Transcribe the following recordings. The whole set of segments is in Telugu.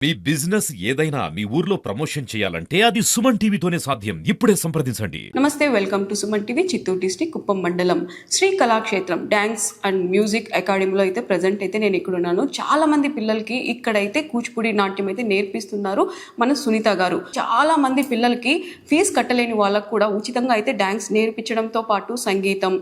మీ బిజినెస్ ఏదైనా మీ ఊర్లో ప్రమోషన్ చేయాలంటే అది సుమన్ టీవీతోనే సాధ్యం. ఇప్పుడే సంప్రదించండి. నమస్తే, welcome to Suman TV, Chittoor district Kuppam మండలం Shri Kalakshetram dance and music అకాడమీలో అయితే ప్రజెంట్ అయితే నేను ఇక్కడ ఉన్నాను. చాలా మంది పిల్లలకి ఇక్కడైతే కూచిపూడి నాట్యం అయితే నేర్పిస్తున్నారు మన సునీత గారు. చాలా మంది పిల్లలకి ఫీజు కట్టలేని వాళ్ళకు కూడా ఉచితంగా అయితే డాన్స్ నేర్పించడంతో పాటు సంగీతం,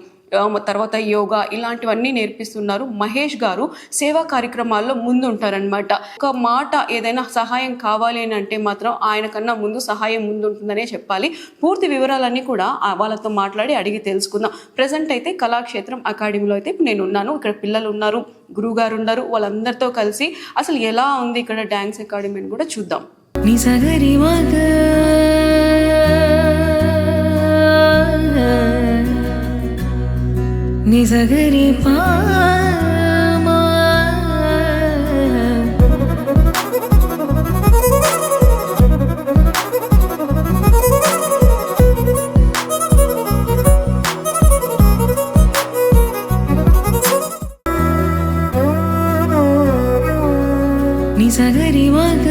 తర్వాత యోగా ఇలాంటివన్నీ నేర్పిస్తున్నారు. మహేష్ గారు సేవా కార్యక్రమాల్లో ముందు ఉంటారనమాట. ఒక మాట ఏదైనా సహాయం కావాలి అని అంటే మాత్రం ఆయన కన్నా ముందు సహాయం ముందు ఉంటుందనే చెప్పాలి. పూర్తి వివరాలన్నీ కూడా వాళ్ళతో మాట్లాడి అడిగి తెలుసుకుందాం. ప్రజెంట్ అయితే కళాక్షేత్రం అకాడమీలో అయితే నేను ఉన్నాను. ఇక్కడ పిల్లలు ఉన్నారు, గురువు గారు ఉన్నారు. వాళ్ళందరితో కలిసి అసలు ఎలా ఉంది ఇక్కడ డాన్స్ అకాడమీ అని కూడా చూద్దాం. నిజగరి పామా నిజగరి మగ.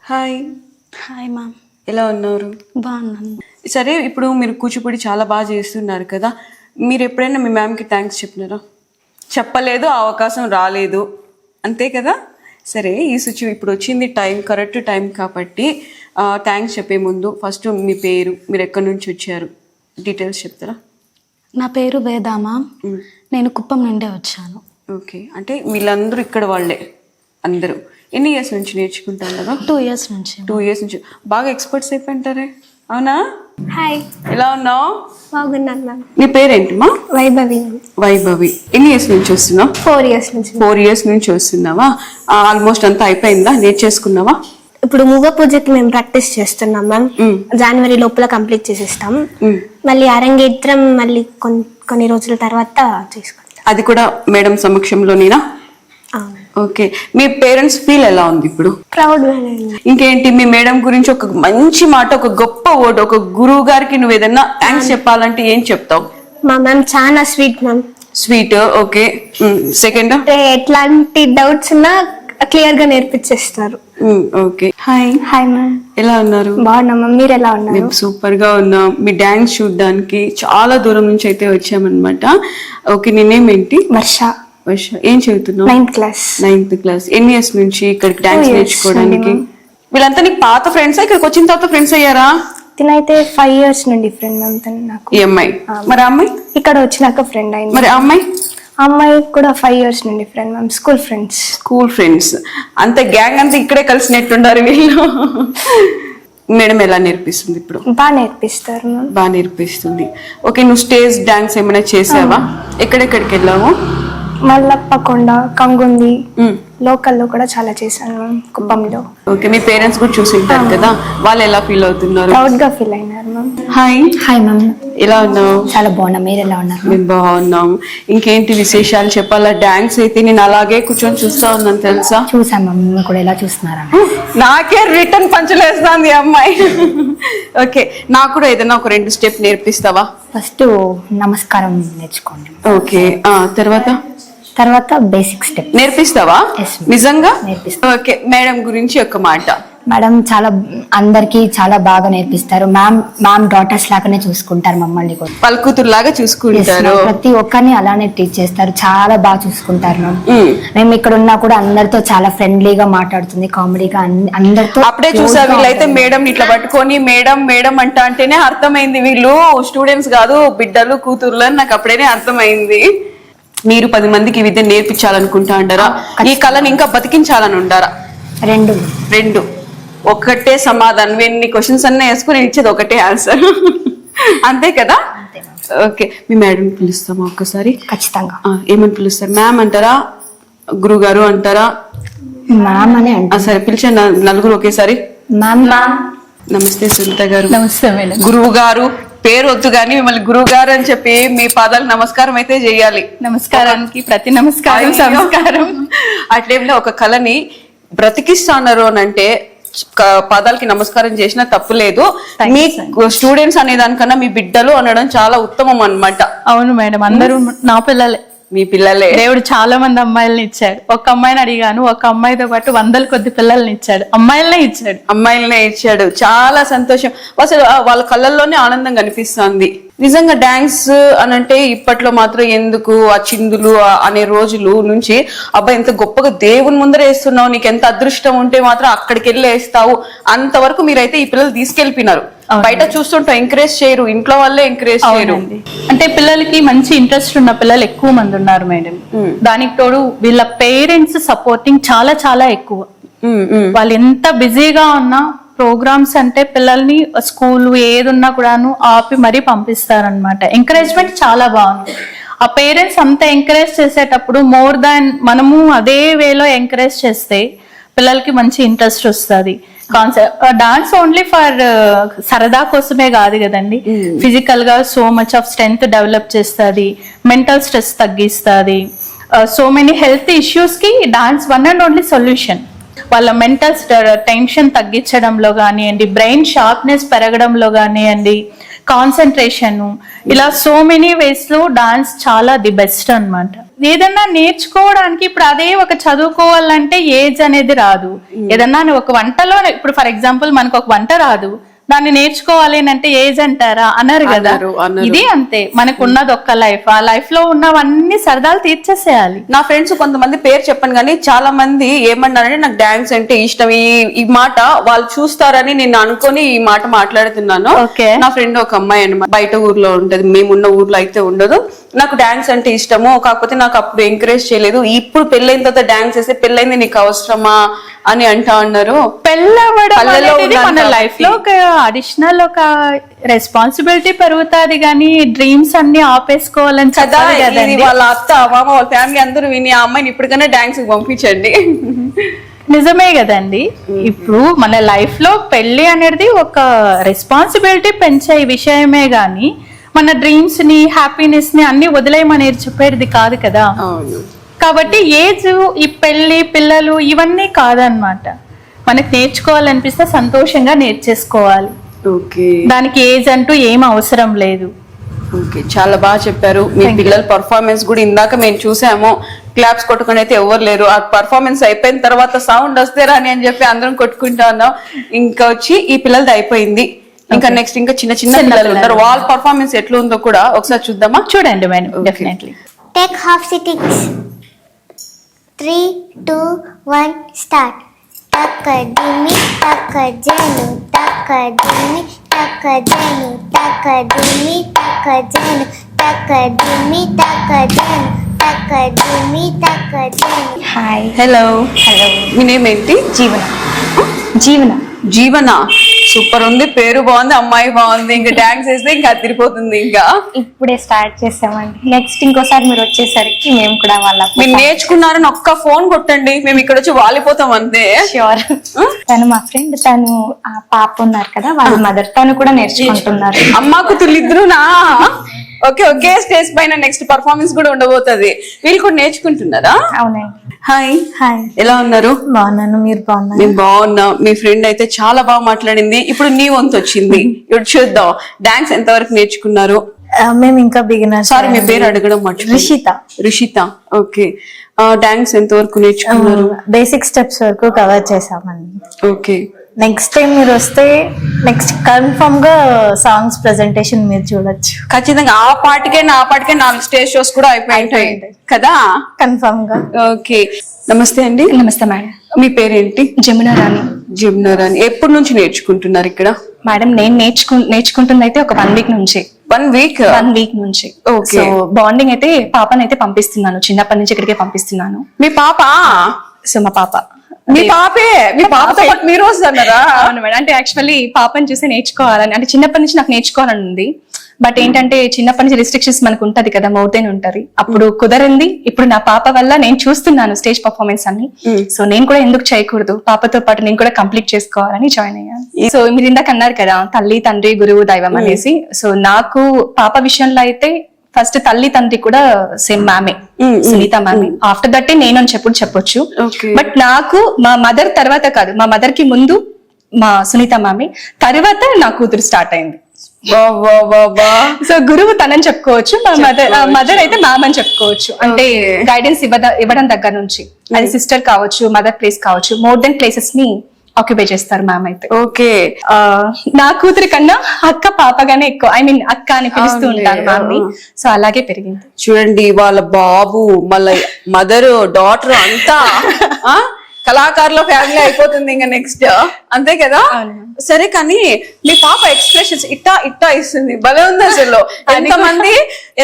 హాయ్. హాయ్ మ్యామ్, ఎలా ఉన్నారు? బాగున్నాను. సరే, ఇప్పుడు మీరు కూచిపూడి చాలా బాగా చేస్తున్నారు కదా, మీరు ఎప్పుడైనా మీ మ్యామ్కి థ్యాంక్స్ చెప్పినారా? చెప్పలేదు, ఆ అవకాశం రాలేదు, అంతే కదా? సరే, ఇప్పుడు వచ్చింది టైం, కరెక్ట్ టైం కాబట్టి థ్యాంక్స్ చెప్పే ముందు ఫస్ట్ మీ పేరు, మీరు ఎక్కడి నుంచి వచ్చారు, డీటెయిల్స్ చెప్తారా? నా పేరు వేదా మ్యామ్, నేను కుప్పం నుండే వచ్చాను. ఓకే, అంటే వీళ్ళందరూ ఇక్కడ వాళ్ళే అందరూ ఎన్ని ఇయర్స్ నుంచి నేర్చుకుంటారు? 2 years నుంచి. 2 years నుంచి బాగా ఎక్స్పర్ట్స్ అయిపోయింటారే, అవునా? హాయ్, ఎలా ఉన్నావు? బాగున్నాను మ్యామ్. నీ పేరేంటిమా? వైభవి. వైభవి. ఎన్ని ఇయర్స్ నుంచి వస్తున్నావు? 4 years నుంచి. 4 years నుంచి వస్తున్నావా? ఆల్మోస్ట్ అంతా అయిపోయిందా? నేర్చేసుకున్నావా? ఇప్పుడు మూగ పూజకి మేము ప్రాక్టీస్ చేస్తున్నాం మ్యామ్. జనవరి లోపల కంప్లీట్ చేసేస్తాం. మళ్ళీ అరంగేత్రం మళ్ళీ కొన్ని రోజుల తర్వాత చేసుకుంటాం. అది కూడా మేడం సమక్షంలోనేనా? ఓకే, మీ పేరెంట్స్ ఫీల్ ఎలా ఉంది ఇప్పుడు? ప్రౌడ్. ఇంకేంటి, మీ మేడం గురించి ఒక మంచి మాట, ఒక గొప్ప వర్డ్, ఒక గురువు గారికి నువ్వు ఏదన్నా థ్యాంక్స్ చెప్పాలంటే ఏం చెప్తావు? మా మ్యామ్ చాలా sweet ma'am. Sweet. Okay, second? ఎట్లాంటి డౌట్స్ ఉన్నా క్లియర్ గా నేర్పించేస్తారు. ఓకే. హాయ్. హాయ్ మ్యామ్, ఎలా ఉన్నారు? బాగున్నాం మ్యామ్, మీరు ఎలా ఉన్నారు? మేము సూపర్ గా ఉన్నాం. మీ డాన్స్ చూడడానికి చాలా దూరం నుంచి అయితే వచ్చామన్నమాట. ఓకే, నేనేమేంటి? వర్ష. ఏం చదువుతున్నావు? 9th class. 9th class. ఎన్ని ఇయర్స్ నుంచి ఇక్కడికి డాన్స్ నేర్చుకోవడానికి? వీళ్ళంతా నీకు పాత ఫ్రెండ్స్, ఇక్కడికి వచ్చిన తర్వాత ఫ్రెండ్స్ అయ్యారా? తినైతే 5 years నుండి ఫ్రెండ్ మ్యామ్ తను నాకు. ఈ అమ్మాయి? మరి ఆ అమ్మాయి ఇక్కడ వచ్చినాక ఫ్రెండ్ అయింది. మరి ఆ అమ్మాయి? అమ్మాయి కూడా 5 years నుండి friend ma'am, school friends. School friends అంత గ్యాంగ్ అంతా ఇక్కడే కలిసినట్టుండారు వీళ్ళు. మేడం ఎలా నేర్పిస్తుంది ఇప్పుడు? బాగా నేర్పిస్తారు మ్యామ్. బాగా నేర్పిస్తుంది. ఓకే, నువ్వు స్టేజ్ డాన్స్ ఏమైనా చేసావా? ఎక్కడెక్కడికి వెళ్ళావు? మల్లప్పకొండ, కంగుంది, లోకల్లో కూడా చాలా చేశాను మ్యామ్, కుప్పంలో. ఓకే, మీ పేరెంట్స్ కూడా చూసి ఉంటారు కదా, వాళ్ళు ఎలా ఫీల్ అవుతున్నారు? ప్రౌడ్ గా ఫీల్ అయినారు మ్యామ్. హాయ్. హాయ్ మ్యామ్, ఎలా ఉన్నావు? చాలా బాగున్నా, మీరు ఎలా ఉన్నారు? మేము బాగున్నాం. ఇంకేంటి విశేషాలు చెప్పాలా? డాన్స్ అయితే నేను అలాగే కూర్చొని చూస్తా ఉన్నాను తెలుసా. చూసాం మ్యామ్, మీరు కూడా ఎలా చూస్తున్నారా? నాకే రిటర్న్ పంచులేస్తుంది అమ్మాయి. ఓకే, నాకు కూడా ఏదైనా ఒక 2 స్టెప్ నేర్పిస్తావా? ఫస్ట్ నమస్కారం నేర్చుకోండి. ఓకే, తర్వాత బేసిక్ స్టెప్ నేర్పిస్తావా? Yes, ma'am. నిజంగా? నేర్పిస్తా. ఓకే, మేడం గురించి ఒక మాట. మేడం అందరికి చాలా బాగా నేర్పిస్తారు. మ్యామ్ డాటర్స్ లాగానే చూసుకుంటారు మమ్మల్ని కూడా. పలుకుతురు లాగా చూసుకుంటారు. ప్రతి ఒక్కరిని అలానే ట్రీట్ చేస్తారు, చాలా బాగా చూసుకుంటారు మ్యామ్. మేము ఇక్కడ ఉన్నా కూడా అందరితో చాలా ఫ్రెండ్లీగా మాట్లాడుతుంది, కామెడీగా అందరితో. అప్పుడే చూసా, వీళ్ళైతే మేడం ఇట్లా పట్టుకొని మేడం మేడం అంటేనే అర్థమైంది వీళ్ళు స్టూడెంట్స్ కాదు, బిడ్డలు కూతుర్లు అని నాకు అప్పుడేనే అర్థమైంది. మీరు 10 మందికి విద్య నేర్పించాలనుకుంటా అంటారా? ఈ కళను ఇంకా బతికించాలని ఉండారా? రెండు. ఒకటే సమాధానం. ఎన్ని క్వశ్చన్స్ అన్నా వేసుకుని ఇచ్చేది ఒకటే ఆన్సర్. అంతే కదా? ఓకే, మీ మేడం పిలుస్తామా ఒక్కసారి? ఖచ్చితంగా. ఏమని పిలుస్తారు? మ్యామ్ అంటారా, గురువు గారు అంటారా? మ్యామ్ అనే అంటారు. సరే, పిలిచండి నలుగురు ఒకేసారి. మ్యామ్. నమస్తే సునీత గారు. నమస్తే మేడం. గురువు గారు పేరు వద్దు కానీ మిమ్మల్ని గురువు గారు అని చెప్పి మీ పాదాలకు నమస్కారం అయితే చేయాలి. నమస్కారానికి ప్రతి నమస్కారం సంస్కారం. అట్లేమిలో ఒక కళని బ్రతికిస్తున్నారు అని అంటే పాదాలకి నమస్కారం చేసినా తప్పు లేదు. మీ స్టూడెంట్స్ అనే దానికన్నా మీ బిడ్డలు అనడం చాలా ఉత్తమం అన్నమాట. అవును మేడం, అందరూ నా పిల్లలే. మీ పిల్లలే. దేవుడు చాలా మంది అమ్మాయిల్ని ఇచ్చాడు. ఒక అమ్మాయిని అడిగాను, ఒక అమ్మాయితో పాటు 100 కొద్ది పిల్లల్ని ఇచ్చాడు, అమ్మాయిలనే ఇచ్చాడు. అమ్మాయిలనే ఇచ్చాడు. చాలా సంతోషం. అసలు వాళ్ళ కళ్ళల్లోనే ఆనందం కనిపిస్తుంది. నిజంగా డాన్స్ అనంటే ఇప్పట్లో మాత్రం ఎందుకు ఆ చిందులు అనే రోజులు నుంచి అబ్బాయి ఎంత గొప్పగా దేవుని ముందర వేస్తున్నావు, నీకు ఎంత అదృష్టం ఉంటే మాత్రం అక్కడికి వెళ్ళి వేస్తావు అంతవరకు మీరైతే ఈ పిల్లలు తీసుకెళ్లిపోయినారు. బయట చూస్తుంటాం ఎంకరేజ్ చేయరు, ఇంట్లో వాళ్ళే ఎంకరేజ్ చేయరు. అంటే పిల్లలకి మంచి ఇంట్రెస్ట్ ఉన్న పిల్లలు ఎక్కువ మంది ఉన్నారు మేడం. దానికి తోడు వీళ్ళ పేరెంట్స్ సపోర్టింగ్ చాలా చాలా ఎక్కువ. వాళ్ళు ఎంత బిజీగా ఉన్నా ప్రోగ్రామ్స్ అంటే పిల్లల్ని స్కూల్ ఏదున్నా కూడాను ఆపి మరీ పంపిస్తారనమాట. ఎంకరేజ్మెంట్ చాలా బాగుంది. ఆ పేరెంట్స్ అంత ఎంకరేజ్ చేసేటప్పుడు మోర్ దాన్ మనము అదే వేలో ఎంకరేజ్ చేస్తే పిల్లలకి మంచి ఇంట్రెస్ట్ వస్తుంది. కాన్సెప్ట్ డాన్స్ ఓన్లీ ఫర్ సరదా కోసమే కాదు కదండి. ఫిజికల్ గా so much of strength develop చేస్తుంది, మెంటల్ స్ట్రెస్ తగ్గిస్తుంది. సో మెనీ హెల్త్ ఇష్యూస్ కి dance one and only solution. వాళ్ళ మెంటల్ టెన్షన్ తగ్గించడంలో కానివ్వండి, బ్రెయిన్ షార్ప్నెస్ పెరగడంలో కానివ్వండి, కాన్సన్ట్రేషన్, ఇలా సో మెనీ వేస్ లో డాన్స్ చాలా ది బెస్ట్ అన్నమాట. ఏదన్నా నేర్చుకోవడానికి ఇప్పుడు అదే ఒక చదువుకోవాలంటే ఏజ్ అనేది రాదు. ఏదన్నా ఒక వంటలో ఇప్పుడు ఫర్ ఎగ్జాంపుల్ మనకు ఒక వంట రాదు, దాన్ని నేర్చుకోవాలి అంటే ఏజ్ అంటారా? అనరు కదా. ఇది అంతే, మనకు ఉన్నది ఒక్క లైఫ్, ఆ లైఫ్ లో ఉన్నవన్నీ సరదాలు తీర్చేసేయాలి. నా ఫ్రెండ్స్ కొంతమంది పేరు చెప్పను కానీ చాలా మంది ఏమన్నారంటే నాకు డాన్స్ అంటే ఇష్టం, ఈ మాట వాళ్ళు చూస్తారని నేను అనుకొని ఈ మాట మాట్లాడుతున్నాను. నా ఫ్రెండ్ ఒక అమ్మాయి అన్నమాట, బయట ఊర్లో ఉంటది, మేమున్న ఊర్లో అయితే ఉండదు. నాకు డాన్స్ అంటే ఇష్టము, కాకపోతే నాకు అప్పుడు ఎంకరేజ్ చేయలేదు. ఇప్పుడు పెళ్ళైన తర్వాత డాన్స్ చేస్తే పెళ్ళైంది నీకు అవసరమా అని అంటా ఉన్నారు. మన లైఫ్ లో ఒక అడిషనల్ ఒక రెస్పాన్సిబిలిటీ పెరుగుతుంది కానీ డ్రీమ్స్ అన్ని ఆపేసుకోవాలని కదా. వాళ్ళ అత్త మామ వాళ్ళ ఫ్యామిలీ అందరూ విని ఆ అమ్మాయిని ఇప్పటికైనా డాన్స్ పంపించండి. నిజమే కదండి. ఇప్పుడు మన లైఫ్ లో పెళ్లి అనేది ఒక రెస్పాన్సిబిలిటీ పెంచే విషయమే గాని మన డ్రీమ్స్ ని హ్యాపీనెస్ ని అన్ని వదిలేయమని చెప్పేది కాదు కదా. కాబట్టి ఏజ్ ఈ పెళ్లి పిల్లలు ఇవన్నీ కాదనమాట. మనకి నేర్చుకోవాలనిపిస్తే సంతోషంగా నేర్చేసుకోవాలి. దానికి ఏజ్ అంటూ ఏం అవసరం లేదు. ఓకే, చాలా బాగా చెప్పారు. మీ పిల్లల పర్ఫార్మెన్స్ కూడా ఇందాక మేము చూసాము, క్లాప్స్ కొట్టుకుని అయితే ఎవరు లేరు. ఆ పర్ఫార్మెన్స్ అయిపోయిన తర్వాత సౌండ్ వస్తే రాని అని చెప్పి అందరం కొట్టుకుంటా ఉన్నాం. ఇంకా వచ్చి ఈ పిల్లలది అయిపోయింది, ఇంకా నెక్స్ట్ ఇంకా చిన్న చిన్న పిల్లలు ఉంటారు, వాళ్ళ పర్ఫార్మెన్స్ ఎట్లా ఉందో కూడా ఒకసారి చూద్దామా? చూడండి madam, definitely. Take half sittings. 3, 2, 1, start. Takadimi, takajenu, takadimi, takajenu, takadimi, takajenu, takadimi, takajenu, takadimi, takajenu. Hi. Hello. మీ నేమ్ ఏంటి? జీవన. జీవన. జీవన, సూపర్ ఉంది, పేరు బాగుంది, అమ్మాయి బాగుంది, ఇంకా డాన్స్ వేస్తే ఇంకా అదిరిపోతుంది. ఇంకా ఇప్పుడే స్టార్ట్ చేసామండి. నెక్స్ట్ ఇంకోసారి మీరు వచ్చేసరికి మేము కూడా వాళ్ళ మీరు నేర్చుకున్నారని ఒక్క ఫోన్ కొట్టండి, మేము ఇక్కడ వచ్చి వాలిపోతాం అంతే. ష్యూర్. తను మా ఫ్రెండ్, తను ఆ పాప ఉన్నారు కదా వాళ్ళ మదర్, తను కూడా నేర్చుకుంటున్నారు. అమ్మ కూతురు ఇద్దరునా? ఓకే, ఒకే స్టేజ్ పైన నెక్స్ట్ పర్ఫార్మెన్స్ కూడా ఉండబోతుంది. వీళ్ళు కూడా నేర్చుకుంటున్నారా? అవునండి. హాయ్. హాయ్. ఎలా ఉన్నారు? బాగున్నాను, మీరు బాగున్నారు? నేను బాగున్నా. మీ ఫ్రెండ్ అయితే చాలా బాగా మాట్లాడింది. ఇప్పుడు నీ వంతు వచ్చింది, ఇప్పుడు చూద్దాం డాన్స్ ఎంత వరకు నేర్చుకున్నారు. మేము ఇంకా బిగినర్. సారీ, మీ పేరు అడగడం మర్చిపోయాను. రిషిత. రిషిత, ఓకే. డాన్స్ ఎంత వరకు నేర్చుకున్నారు? బేసిక్ స్టెప్స్ వరకు కవర్ చేసామండి. ఓకే. నెక్స్ట్ టైం మీరు వస్తే నెక్స్ట్ కన్ఫర్మ్ గా సాంగ్స్ ప్రెజెంటేషన్ మీరు చూడొచ్చు. ఖచ్చితంగా ఆ పాటికే 4 స్టేజ్ షోస్ కూడా అయిపోయి కదా, కన్ఫర్మ్ గా. ఓకే. నమస్తే అండి. నమస్తే మేడం. మీ పేరేంటి? జమున రాణి. జమున రాణి, ఎప్పటి నుంచి నేర్చుకుంటున్నారు ఇక్కడ? మేడం నేను నేర్చుకుంటుంది అయితే ఒక 1 వీక్ నుంచి. 1 వీక్? 1 వీక్ నుంచి. సో బాండింగ్ అయితే పాపనైతే అయితే పంపిస్తున్నాను, చిన్నప్పటి నుంచి ఇక్కడికే పంపిస్తున్నాను. మీ పాప? సో మా పాప. మీ పాపే? మీ పాపతో పాటు మీరు వస్తున్నారా? అవును మేడం. అంటే యాక్చువల్లీ పాపని చూసి నేర్చుకోవాలని, అంటే చిన్నప్పటి నుంచి నాకు నేర్చుకోవాలని ఉంది. బట్ ఏంటంటే చిన్నప్పటి నుంచి రిస్ట్రిక్షన్స్ మనకు ఉంటది కదా, మౌతైన్ ఉంటది, అప్పుడు కుదరింది. ఇప్పుడు నా పాప వల్ల నేను చూస్తున్నాను స్టేజ్ పర్ఫార్మెన్స్ అన్ని. సో నేను కూడా ఎందుకు చేయకూడదు, పాపతో పాటు నేను కూడా కంప్లీట్ చేసుకోవాలని జాయిన్ అయ్యాను. సో మీరు ఇందాక అన్నారు కదా తల్లి తండ్రి గురువు దైవం అనేసి. సో నాకు పాప విషయంలో అయితే ఫస్ట్ తల్లి తండ్రి కూడా సేమ్ మ్యామే, సునీత మ్యామే. ఆఫ్టర్ దట్ నేను అని చెప్పొచ్చు. బట్ నాకు మా మదర్ తర్వాత కాదు, మా మదర్ కి ముందు మా సునీత మ్యామే, తర్వాత నా కూతురు స్టార్ట్ అయింది. బాబా సో గురువు తనని చెప్పుకోవచ్చు, మా మదర్ అయితే మ్యామ్ అని చెప్పుకోవచ్చు. అంటే గైడెన్స్ ఇవ్వడం దగ్గర నుంచి అది సిస్టర్ కావచ్చు, మదర్ ప్లేస్ కావచ్చు, మోర్ దెన్ ప్లేసెస్ ని ఆక్యుపై చేస్తారు మ్యామ్ అయితే. ఓకే. నా కూతురి కన్నా అక్క పాపగానే ఎక్కువ, ఐ మీన్ అక్క అని పిలుస్తూ ఉంటాను మ్యామ్ ని. సో అలాగే పెరిగింది. చూడండి వాళ్ళ బాబు మళ్ళీ మదర్ డాటర్ అంతా కళాకారుల ఫ్యామిలీ అయిపోతుంది ఇంకా నెక్స్ట్, అంతే కదా? సరే, కానీ మీ పాప ఎక్స్ప్రెషన్స్ ఇట్టా ఇట్టా ఇస్తుంది, భలే ఉంది అసలు.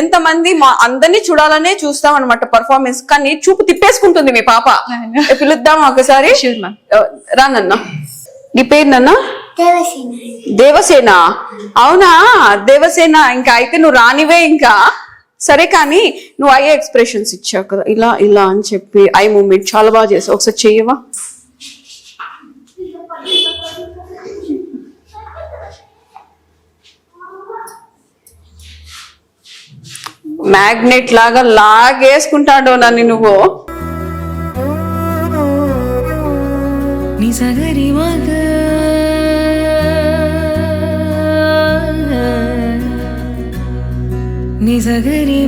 ఎంతమంది మా అందరినీ చూడాలనే చూస్తాం అనమాట పర్ఫార్మెన్స్, కానీ చూపు తిప్పేసుకుంటుంది మీ పాప. పిలుద్దాం ఒకసారి. రానన్నా, నీ పేరు నాన్న? దేవసేన. అవునా, దేవసేన. ఇంకా అయితే నువ్వు రానివే ఇంకా. సరే, కానీ నువ్వు ఐ ఎక్స్ప్రెషన్స్ ఇచ్చావు కదా, ఇలా ఇలా అని చెప్పి ఐ మూమెంట్ చాలా బాగా చేసావు. ఒకసారి చెయ్యవా? మ్యాగ్నెట్ లాగా లాగేసుకుంటాడో నన్ను నువ్వు. నిజగరి మగ నిజగరి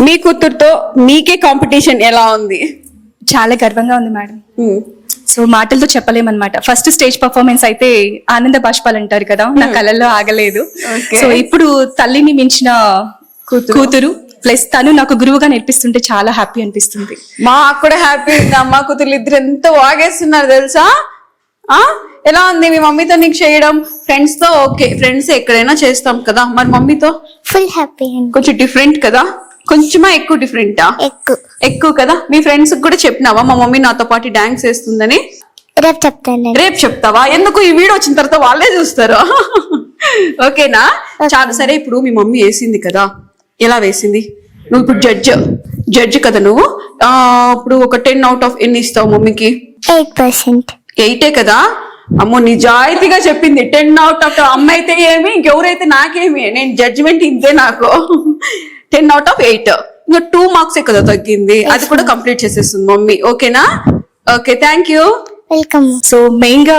మీ కూతురుతో మీకే కాంపిటీషన్ ఎలా ఉంది? చాలా గర్వంగా ఉంది మేడం. సో మాటలతో చెప్పలేమన్నమాట. ఫస్ట్ స్టేజ్ పర్ఫార్మెన్స్ అయితే ఆనంద బాష్పాలు అంటారు కదా, నా కళ్ళల్లో ఆగలేదు. సో ఇప్పుడు తల్లిని మించిన కూతురు ప్లస్ తను నాకు గురువుగా నేర్పిస్తుంటే చాలా హ్యాపీ అనిపిస్తుంది. మాకు కూడా హ్యాపీ ఉంది. అమ్మ కూతురు ఇద్దరు ఎంత వాగేస్తున్నారు తెలుసా? ఎలా ఉంది మీ మమ్మీతో నీకు చేయడం? ఫ్రెండ్స్ తో ఓకే, ఫ్రెండ్స్ ఎక్కడైనా చేస్తాం కదా, మరి మమ్మీతో ఫుల్ హ్యాపీ. కొంచెం డిఫరెంట్ కదా? కొంచెమా ఎక్కువ డిఫరెంటా? ఎక్కువ కదా. మీ ఫ్రెండ్స్ కూడా చెప్పినావా మా మమ్మీ నాతో పాటు డాన్స్ వేస్తుందని? రేపు చెప్తాను. రేపు చెప్తావా? ఎందుకు, ఈ వీడియో వచ్చిన తర్వాత వాళ్ళే చూస్తారు. ఓకేనా? చాలా సరే. ఇప్పుడు మీ మమ్మీ వేసింది కదా, ఎలా వేసింది? నువ్వు ఇప్పుడు జడ్జ్ కదా నువ్వు. ఇప్పుడు ఒక 10 out of ఎన్ని ఇస్తావు మమ్మీకి? 8%. 8 కదా. అమ్మో, నిజాయితీగా చెప్పింది. 10 out of అమ్మ అయితే ఏమి, ఇంకెవరైతే నాకేమి, నేను జడ్జిమెంట్ ఇంతే నాకు. 10 out of 8. ఇంకా 2 marks కదా తగ్గింది, అది కూడా కంప్లీట్ చేసేస్తుంది మమ్మీ. ఓకేనా? Okay, thank you. Welcome. So main గా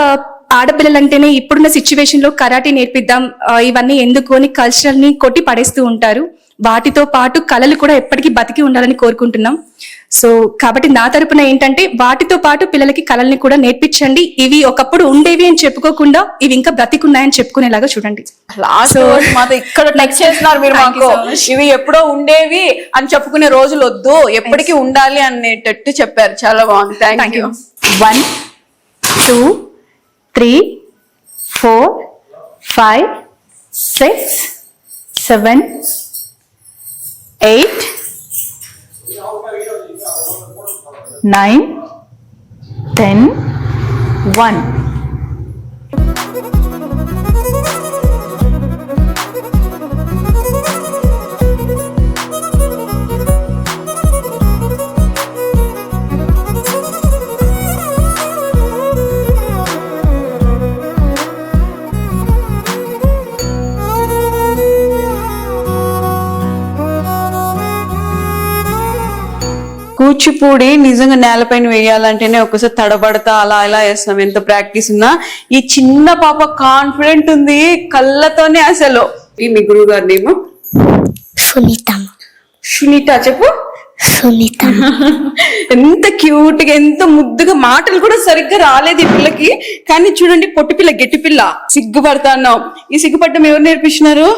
ఆడపిల్లలంటేనే ఇప్పుడున్న సిచ్యువేషన్ లో కరాటే నేర్పిద్దాం, ఇవన్నీ ఎందుకు అని కల్చర్ ని కొట్టి పడేస్తూ ఉంటారు. వాటితో పాటు కళలు కూడా ఎప్పటికీ బతికి ఉండాలని కోరుకుంటున్నాం. సో కాబట్టి నా తరపున ఏంటంటే వాటితో పాటు పిల్లలకి కళల్ని కూడా నేర్పించండి. ఇవి ఒకప్పుడు ఉండేవి అని చెప్పుకోకుండా ఇవి ఇంకా బ్రతికున్నాయని చెప్పుకునేలాగా చూడండి. ఇక్కడ నెక్స్ట్ చేస్తున్నారు మీరు మాకు. ఇవి ఎప్పుడో ఉండేవి అని చెప్పుకునే రోజులు వద్దు, ఎప్పటికీ ఉండాలి అనేటట్టు చెప్పారు. చాలా బాగుంది. Thank you. 1 2 3 4 5 6 7 8 9 10 1. కూచిపూడి నిజంగా నేలపైన వేయాలంటేనే ఒకసారి తడబడతా అలా ఇలా వేస్తాం, ఎంత ప్రాక్టీస్ ఉన్నా. ఈ చిన్న పాప కాన్ఫిడెంట్ ఉంది కళ్ళతోనే అసలు. మీ గురువు గారి నేమ్? సునీత. చెప్పు. సునీత. ఎంత క్యూట్ గా, ఎంత ముద్దుగా, మాటలు కూడా సరిగ్గా రాలేదు ఈ పిల్లకి. కానీ చూడండి, పొట్టి పిల్ల, గట్టి పిల్ల. సిగ్గుపడతాన్నాం. ఈ సిగ్గుపడటం ఎవరు నేర్పించినారు?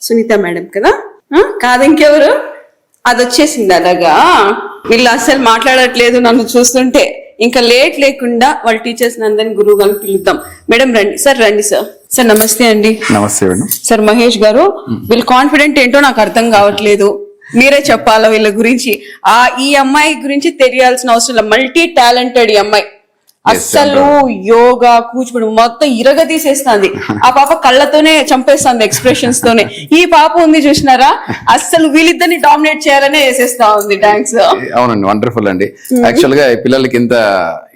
సునీత మేడం కదా. కాదు ఇంకెవరు? అది వచ్చేసింది అలాగా. వీళ్ళు అస్సలు మాట్లాడట్లేదు నన్ను చూస్తుంటే. ఇంకా లేట్ లేకుండా వాళ్ళ టీచర్స్ అందరినీ గురువు గారిని పిలుద్దాం. మేడం రండి. సార్ రండి. సార్ నమస్తే అండి. నమస్తే మేడం. సార్ మహేష్ గారు, వీళ్ళ కాన్ఫిడెంట్ ఏంటో నాకు అర్థం కావట్లేదు, మీరే చెప్పాలా వీళ్ళ గురించి. ఈ అమ్మాయి గురించి తెలియాల్సిన అవసరం లేదు. మల్టీ టాలెంటెడ్ ఈ అమ్మాయి. అస్సలు యోగా, కూచిపూడి మొత్తం ఇరగదీసేస్తుంది. ఆ పాప కళ్ళతోనే చంపేస్తుంది, ఎక్స్ప్రెషన్స్ తోనే. ఈ పాప ఉంది చూసినారా, అస్సలు వీళ్ళిద్దరిని డామినేట్ చేయాలనే వేసేస్తా ఉంది డాన్స్. అవునండి, వండర్ఫుల్ అండి. యాక్చువల్ గా పిల్లలకి ఇంత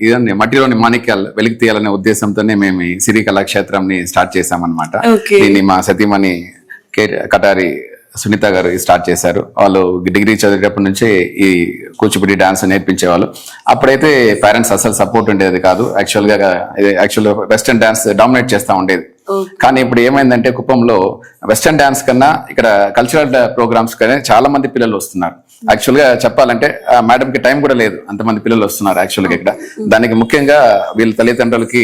ఇదండి మట్టిలోని మాణిక్యాలు వెలికి తీయాలనే ఉద్దేశంతోనే మేము ఈ సిరి కళాక్షేత్రం ని స్టార్ట్ చేసామన్నమాట. దీన్ని మా సతీమణి కటారి సునీత గారు స్టార్ట్ చేశారు. వాళ్ళు డిగ్రీ చదివేటప్పటి నుంచే ఈ కూచిపూడి డాన్స్ నేర్పించేవాళ్ళు. అప్పుడైతే పేరెంట్స్ అసలు సపోర్ట్ ఉండేది కాదు. యాక్చువల్ వెస్టర్న్ డాన్స్ డామినేట్ చేస్తూ ఉండేది. కానీ ఇప్పుడు ఏమైందంటే కుప్పంలో వెస్టర్న్ డాన్స్ కన్నా ఇక్కడ కల్చరల్ ప్రోగ్రామ్స్ కానీ చాలా మంది పిల్లలు వస్తున్నారు. యాక్చువల్ గా చెప్పాలంటే మేడం కి టైం కూడా లేదు, అంతమంది పిల్లలు వస్తున్నారు యాక్చువల్ గా ఇక్కడ. దానికి ముఖ్యంగా వీళ్ళ తల్లిదండ్రులకి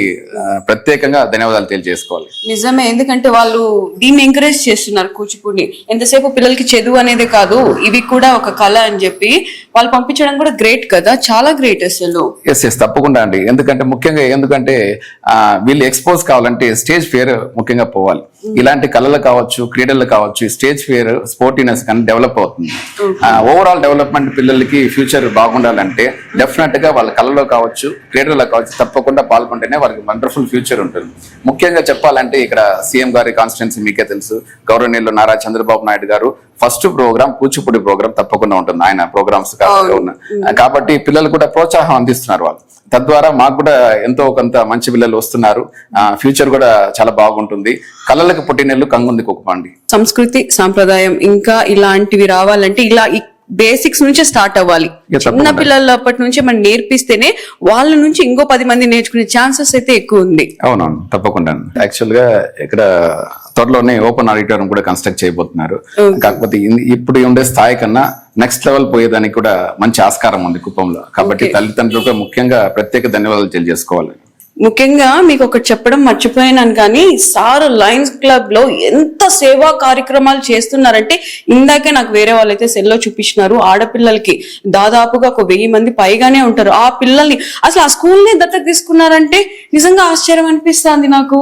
ప్రత్యేకంగా ధన్యవాదాలు తెలియజేసుకోవాలి. నిజమే, ఎందుకంటే వాళ్ళు దీన్ని ఎంకరేజ్ చేస్తున్నారు కూచిపూడిని. ఎంతసేపు పిల్లలకి చదువు అనేది కాదు, ఇవి కూడా ఒక కళ అని చెప్పి వాళ్ళు పంపించడం కూడా గ్రేట్ కదా, చాలా గ్రేట్ అసలు. ఎస్ తప్పకుండా అండి. ఎందుకంటే వీళ్ళు ఎక్స్పోజ్ కావాలంటే స్టేజ్ ఫియర్ ముఖ్యంగా పోవాలి. ఇలాంటి కళలు కావచ్చు, క్రీడలు కావచ్చు, స్టేజ్ ఫియర్, స్పోర్టినెస్ కానీ డెవలప్ అవుతుంది. ఓవరాల్ డెవలప్మెంట్ పిల్లలకి ఫ్యూచర్ బాగుండాలంటే డెఫినెట్ గా వాళ్ళ కళలో కావచ్చు, క్రీడల్లో కావచ్చు తప్పకుండా పాల్గొంటేనే వాళ్ళకి వండర్ఫుల్ ఫ్యూచర్ ఉంటుంది. ముఖ్యంగా చెప్పాలంటే ఇక్కడ సీఎం గారి కాన్స్టిట్యున్సీ మీకే తెలుసు, గౌరవనీయులు నారా చంద్రబాబు నాయుడు గారు ఫస్ట్ ప్రోగ్రామ్ కూచిపూడి ప్రోగ్రామ్ తప్పకుండా ఉంటుంది ఆయన ప్రోగ్రామ్స్ కాబట్టి పిల్లలు కూడా ప్రోత్సాహం అందిస్తున్నారు వాళ్ళు. తద్వారా మాకు కూడా ఎంతో కొంత మంచి పిల్లలు వస్తున్నారు. ఫ్యూచర్ కూడా చాలా బాగుంటుంది. కళలకు పుట్టినెల్లు కంగుంది కుప్పండి. సంస్కృతి సాంప్రదాయం ఇంకా ఇలాంటివి రావాలంటే ఇలా బేసిక్స్ నుంచే స్టార్ట్ అవ్వాలి. చిన్న పిల్లలు అప్పటి నుంచి మనం నేర్పిస్తేనే వాళ్ళ నుంచి ఇంకో 10 మంది నేర్చుకునే ఛాన్సెస్ అయితే ఎక్కువ ఉంది. అవునవును తప్పకుండా. యాక్చువల్ గా ఇక్కడ త్వరలోనే ఓపెన్ ఆడిటోరియం కూడా కన్స్ట్రక్ట్ చేయబోతున్నారు. కాకపోతే ఇప్పుడు ఉండే స్థాయి కన్నా నెక్స్ట్ లెవెల్ పోయేదానికి కూడా మంచి ఆస్కారం ఉంది కుప్పంలో. కాబట్టి తల్లిదండ్రులకు ముఖ్యంగా ప్రత్యేక ధన్యవాదాలు తెలియజేసుకోవాలి. ముఖ్యంగా మీకు ఒకటి చెప్పడం మర్చిపోయినాను, కానీ సార్ లయన్స్ క్లబ్ లో ఎంత సేవా కార్యక్రమాలు చేస్తున్నారంటే ఇందాకే నాకు వేరే వాళ్ళైతే సెల్లో చూపించినారు. ఆడపిల్లలకి దాదాపుగా ఒక 1000 మంది పైగానే ఉంటారు. ఆ పిల్లల్ని అసలు ఆ స్కూల్ ని దత్తత తీసుకున్నారంటే నిజంగా ఆశ్చర్యం అనిపిస్తుంది నాకు.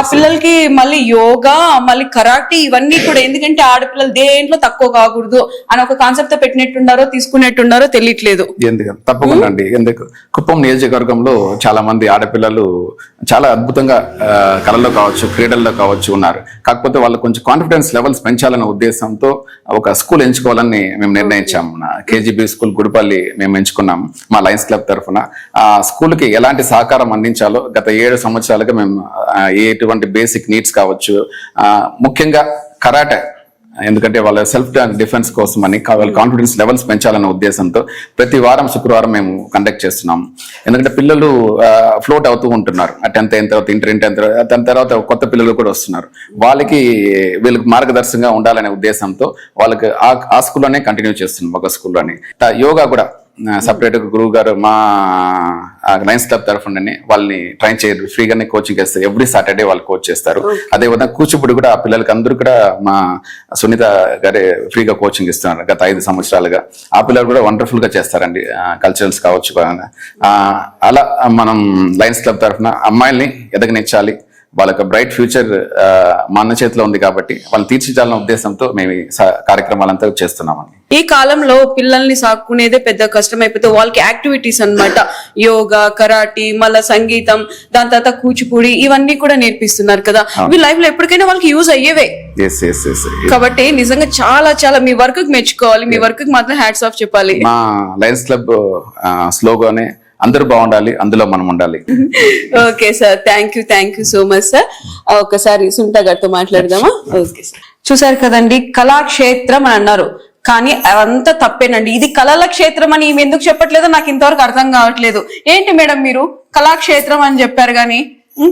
ఆ పిల్లలకి మళ్ళీ యోగా, మళ్ళీ కరాటీ ఇవన్నీ కూడా, ఎందుకంటే ఆడపిల్లలు దేంట్లో తక్కువ కాకూడదు అని ఒక కాన్సెప్ట్ తో పెట్టినట్టున్నారో తీసుకున్నట్టున్నారో తెలియట్లేదు. తప్పకుండా అండి. ఎందుకు కుప్పం నియోజకవర్గంలో చాలా మంది ఆడపిల్లలు చాలా అద్భుతంగా కళల్లో కావచ్చు, క్రీడల్లో కావచ్చు ఉన్నారు. కాకపోతే వాళ్ళు కొంచెం కాన్ఫిడెన్స్ లెవెల్స్ పెంచాలనే ఉద్దేశంతో ఒక స్కూల్ ఎంచుకోవాలని మేము నిర్ణయించాము. కేజీబీ స్కూల్ గుడిపల్లి మేము ఎంచుకున్నాము మా లయన్స్ క్లబ్ తరఫున. ఆ స్కూల్ కి ఎలాంటి సహకారం అందించాలో గత 7 సంవత్సరాలుగా మేము ఎటువంటి బేసిక్ నీడ్స్ కావచ్చు, ముఖ్యంగా కరాటే, ఎందుకంటే వాళ్ళ సెల్ఫ్ డిఫెన్స్ కోసం అని వాళ్ళ కాన్ఫిడెన్స్ లెవెల్స్ పెంచాలనే ఉద్దేశంతో ప్రతి వారం శుక్రవారం మేము కండక్ట్ చేస్తున్నాం. ఎందుకంటే పిల్లలు ఫ్లోట్ అవుతూ ఉంటున్నారు. 10th అయిన తర్వాత ఇంటర్ దాని తర్వాత కొత్త పిల్లలు కూడా వస్తున్నారు. వీళ్ళకి మార్గదర్శకంగా ఉండాలనే ఉద్దేశంతో వాళ్ళకి ఆ స్కూల్లోనే కంటిన్యూ చేస్తున్నాం. ఒక స్కూల్లోనే యోగా కూడా సపరేట్ గురువు గారు మా లయన్స్ క్లబ్ తరఫున వాళ్ళని ట్రైన్ చేయరు, ఫ్రీగానే కోచింగ్ చేస్తారు. ఎవ్రీ సాటర్డే వాళ్ళు కోచ్ చేస్తారు. అదేవిధంగా కూచిపూడి కూడా ఆ పిల్లలకి అందరూ కూడా మా సునీత గారే ఫ్రీగా కోచింగ్ ఇస్తున్నారు గత 5 సంవత్సరాలుగా. ఆ పిల్లలు కూడా వండర్ఫుల్ గా చేస్తారండి, కల్చరల్స్ కావచ్చు. అలా మనం లయన్స్ క్లబ్ తరఫున అమ్మాయిల్ని ఎదగనిచ్చాలి, వాళ్ళకి బ్రైట్ ఫ్యూచర్ మా అన్న చేతిలో ఉంది కాబట్టి వాళ్ళు తీర్చిదాలన్న ఉద్దేశంతో మేము ఈ కార్యక్రమాలంతా చేస్తున్నామండి. ఈ కాలంలో పిల్లల్ని సాకునేదే పెద్ద కష్టం అయిపోతే వాళ్ళకి యాక్టివిటీస్ అన్నమాట, యోగా, కరాటీ, మళ్ళా సంగీతం, దాని తర్వాత కూచిపూడి ఇవన్నీ కూడా నేర్పిస్తున్నారు కదా. మీ లైఫ్ లో ఎప్పటికైనా వాళ్ళకి యూజ్ అయ్యేవే. కాబట్టి నిజంగా చాలా చాలా మీ వర్క్ కి మెచ్చుకోవాలి. మీ వర్క్ కి మాత్రం హ్యాట్స్ ఆఫ్ చెప్పాలి. మా లయన్స్ క్లబ్ స్లోగానే అందరూ బాగుండాలి, అందులో మనం ఉండాలి. Okay sir, thank you so much sir. ఒకసారి సునీత గారితో మాట్లాడదామా? Okay sir. చూసారు కదండి, కళాక్షేత్రం అని అన్నారు, కానీ అవంతా తప్పేనండి. ఇది కళల క్షేత్రం అని ఎందుకు చెప్పట్లేదో నాకు ఇంతవరకు అర్థం కావట్లేదు. ఏంటి మేడం మీరు కళాక్షేత్రం అని చెప్పారు కానీ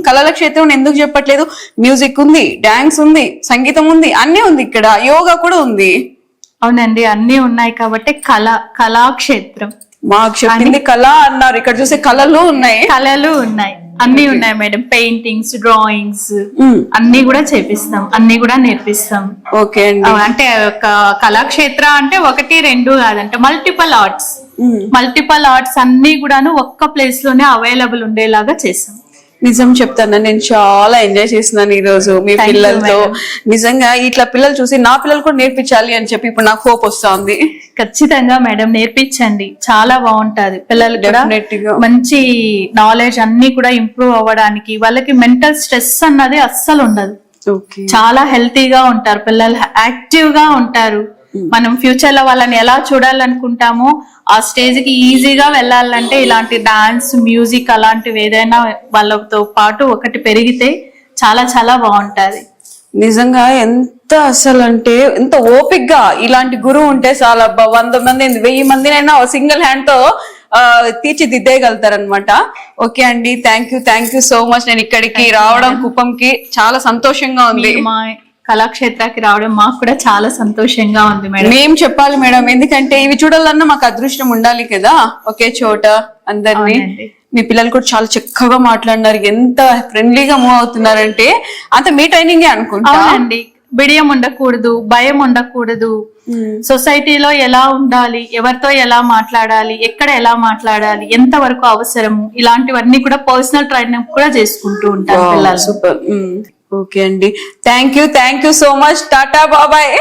కళల క్షేత్రం ఎందుకు చెప్పట్లేదు? మ్యూజిక్ ఉంది, డాన్స్ ఉంది, సంగీతం ఉంది, అన్నీ ఉంది, ఇక్కడ యోగా కూడా ఉంది. అవునండి, అన్ని ఉన్నాయి కాబట్టి కళాక్షేత్రం. మాకు చెప్పింది కళ అన్నారు, ఇక్కడ చూసే కళలు ఉన్నాయి. అన్ని ఉన్నాయి మేడం. పెయింటింగ్స్, డ్రాయింగ్స్ అన్ని కూడా చేపిస్తాం, అన్ని కూడా నేర్పిస్తాం. ఓకే అండి. అంటే కళాక్షేత్ర అంటే 1, 2 కాదంటే మల్టిపల్ ఆర్ట్స్ అన్ని కూడాను ఒక్క ప్లేస్ లోనే అవైలబుల్ ఉండేలాగా చేస్తాం. నిజం చెప్తాను, నేను చాలా ఎంజాయ్ చేస్తున్నాను ఈ రోజు మీ పిల్లలతో. నిజంగా ఇట్లా పిల్లలు చూసి నా పిల్లలు కూడా నేర్పించాలి అని చెప్పి ఇప్పుడు నాకు హోప్ వస్తుంది. ఖచ్చితంగా మేడం, నేర్పించండి, చాలా బాగుంటది. పిల్లలు మంచి నాలెడ్జ్ అన్ని కూడా ఇంప్రూవ్ అవ్వడానికి, వాళ్ళకి మెంటల్ స్ట్రెస్ అన్నది అస్సలు ఉండదు. చాలా హెల్తీగా ఉంటారు పిల్లలు, యాక్టివ్ గా ఉంటారు. మనం ఫ్యూచర్ లో వాళ్ళని ఎలా చూడాలనుకుంటామో ఆ స్టేజ్ కి ఈజీగా వెళ్ళాలంటే ఇలాంటి డాన్స్, మ్యూజిక్ అలాంటివి ఏదైనా వాళ్ళతో పాటు ఒకటి పెరిగితే చాలా చాలా బాగుంటది. నిజంగా ఎంత అసలు అంటే ఎంత ఓపిక్గా ఇలాంటి గురువు ఉంటే చాలా 100 మంది 1000 మందినైనా సింగిల్ హ్యాండ్ తో తీర్చిదిద్దేయగలుగుతారనమాట. ఓకే అండి, థ్యాంక్ యూ సో మచ్. నేను ఇక్కడికి రావడం కుప్పంకి చాలా సంతోషంగా ఉంది. మీరు మా కళాక్షేత్రానికి రావడం మాకు కూడా చాలా సంతోషంగా ఉంది మేడం. మేం చెప్పాలి మేడం, ఎందుకంటే ఇవి చూడాలన్నా మాకు అదృష్టం ఉండాలి కదా ఒకే చోట అందరినీ. అవునండి. మీ పిల్లలు కూడా చాలా చక్కగా మాట్లాడినారు, ఎంత ఫ్రెండ్లీగా మూవ్ అవుతున్నారంటే అంత మీ ట్రైనింగే అనుకుంటా. అవునండి, బిడియం ఉండకూడదు, భయం ఉండకూడదు. సొసైటీలో ఎలా ఉండాలి, ఎవరితో ఎలా మాట్లాడాలి, ఎక్కడ ఎలా మాట్లాడాలి, ఎంత వరకు అవసరము, ఇలాంటివన్నీ కూడా పర్సనల్ ట్రైనింగ్ కూడా చేసుకుంటూ ఉంటారు పిల్లలు. సూపర్. ఓకే అండి, thank you so much. Tata బాబాయ్.